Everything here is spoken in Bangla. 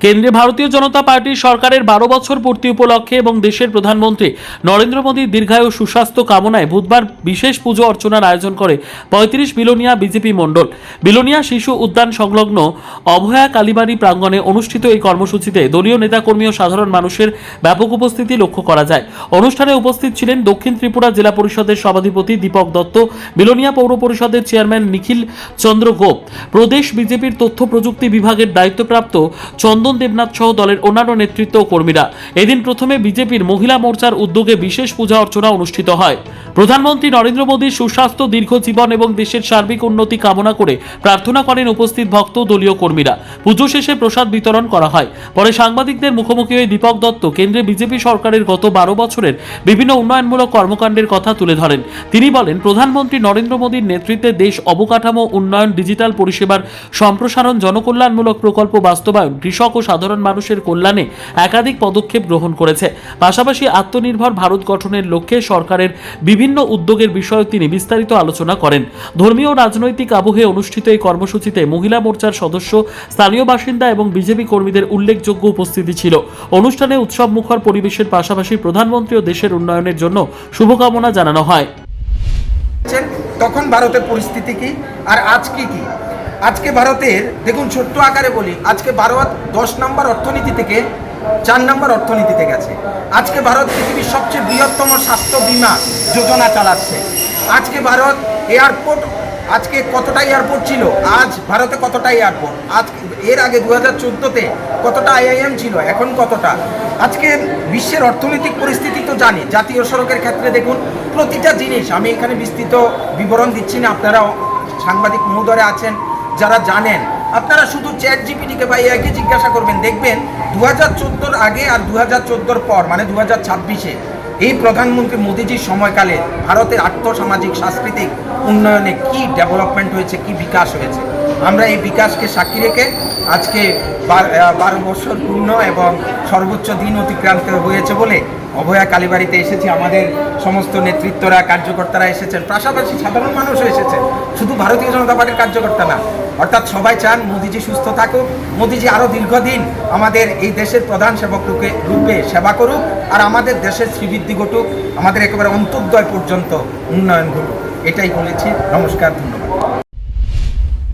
কেন্দ্রে ভারতীয় জনতা পার্টির সরকারের 12 বছর পূর্তি উপলক্ষে এবং দেশের প্রধানমন্ত্রী নরেন্দ্র মোদীর দীর্ঘায়ু সুস্বাস্থ্য কামনায় বুধবার বিশেষ পুজো অর্চনার আয়োজন করে 35 বিলোনিয়া বিজেপি মণ্ডল। বিলোনিয়া শিশু উদ্যান সংলগ্ন অভয়া কালীবাড়ি প্রাঙ্গণে অনুষ্ঠিত এই কর্মসূচিতে দলীয় নেতাকর্মী ও সাধারণ মানুষের ব্যাপক উপস্থিতি লক্ষ্য করা যায়। অনুষ্ঠানে উপস্থিত ছিলেন দক্ষিণ ত্রিপুরা জেলা পরিষদের সভাধিপতি দীপক দত্ত, বিলোনিয়া পৌর পরিষদের চেয়ারম্যান নিখিল চন্দ্র গোপ, প্রদেশ বিজেপির তথ্য প্রযুক্তি বিভাগের দায়িত্বপ্রাপ্ত চন্দন দেবনাথ সহ দলের অন্যান্য নেতৃত্ব ও কর্মীরা। এদিন প্রথমে বিজেপির মহিলা মোর্চার উদ্যোগে বিশেষ পূজা অর্চনা অনুষ্ঠিত হয়। প্রধানমন্ত্রী নরেন্দ্র মোদীর সুস্বাস্থ্য, দীর্ঘ জীবন এবং দেশের সার্বিক উন্নতি কামনা করে প্রার্থনা করেন উপস্থিত ভক্ত ও দলীয় কর্মীরা। পুজো শেষে প্রসাদ বিতরণ করা হয়। পরে সাংবাদিকদের মুখোমুখি হয়ে দীপক দত্ত কেন্দ্রে বিজেপি সরকারের গত 12 বছরের বিভিন্ন উন্নয়নমূলক কর্মকাণ্ডের কথা তুলে ধরেন। তিনি বলেন, প্রধানমন্ত্রী নরেন্দ্র মোদীর নেতৃত্বে দেশ অবকাঠামো উন্নয়ন, ডিজিটাল পরিষেবার সম্প্রসারণ, জনকল্যাণমূলক প্রকল্প বাস্তবায়ন, কৃষক ও সাধারণ মানুষের কল্যাণে একাধিক পদক্ষেপ গ্রহণ করেছে। পাশাপাশি আত্মনির্ভর ভারত গঠনের লক্ষ্যে সরকারের বিভিন্ন উদ্যোগের বিষয়ে তিনি বিস্তারিত আলোচনা করেন। ধর্মীয় ও রাজনৈতিক আবহে অনুষ্ঠিত এই কর্মসূচিতে মহিলা মোর্চার সদস্য, স্থানীয় বাসিন্দা এবং বিজেপি কর্মীদের উল্লেখযোগ্য উপস্থিতি ছিল। অনুষ্ঠানে উৎসব মুখর পরিবেশের পাশাপাশি প্রধানমন্ত্রী ও দেশের উন্নয়নের জন্য শুভকামনা জানানো হয়। তখন ভারতের পরিস্থিতি কি আর আজকে কি? আজকে ভারতের দেখুন, ছোট্ট আকারে বলি, আজকে ভারত 10 নম্বর অর্থনীতি থেকে 4 নম্বর অর্থনীতিতে গেছে। আজকে ভারত পৃথিবীর সবচেয়ে বৃহত্তম স্বাস্থ্য বীমা যোজনা চালাচ্ছে। আজকে ভারত এয়ারপোর্ট, আজকে কতটা এয়ারপোর্ট ছিল, আজ ভারতে কতটা এয়ারপোর্ট, আজ এর আগে 2014-তে কতটা IIM ছিল, এখন কতটা। আজকে বিশ্বের অর্থনৈতিক পরিস্থিতি তো জানি, জাতীয় সড়কের ক্ষেত্রে দেখুন প্রতিটা জিনিস, আমি এখানে বিস্তৃত বিবরণ দিচ্ছি না, আপনারা সাংবাদিক মহোদয়রা আছেন যারা জানেন, আপনারা শুধু ChatGPT-কে বা AI-কে জিজ্ঞাসা করবেন, দেখবেন 2014-র আগে আর 2014-র পর, মানে 2026-এ এই প্রধানমন্ত্রী মোদীজির সময়কালে ভারতের আর্থসামাজিক সাংস্কৃতিক উন্নয়নে কি ডেভেলপমেন্ট হয়েছে, কি বিকাশ হয়েছে। আমরা এই বিকাশকে সাক্ষী রেখে আজকে 12 বছর পূর্ণ এবং সর্বোচ্চ দিন অতিক্রান্ত হয়েছে বলে অভয়া কালীবাড়িতে এসেছি। আমাদের সমস্ত নেতৃত্বরা, কার্যকর্তারা এসেছেন, পাশাপাশি সাধারণ মানুষও এসেছেন, শুধু ভারতীয় জনতা পার্টির কার্যকর্তা না। অর্থাৎ সবাই চান মোদীজি সুস্থ থাকুক, মোদীজি আরও দীর্ঘদিন আমাদের এই দেশের প্রধান সেবক রূপে সেবা করুক, আর আমাদের দেশের শ্রীবৃদ্ধি ঘটুক, আমাদের একেবারে অন্তর্দয় পর্যন্ত উন্নয়ন ঘটুক। এটাই বলেছি। নমস্কার, ধন্যবাদ।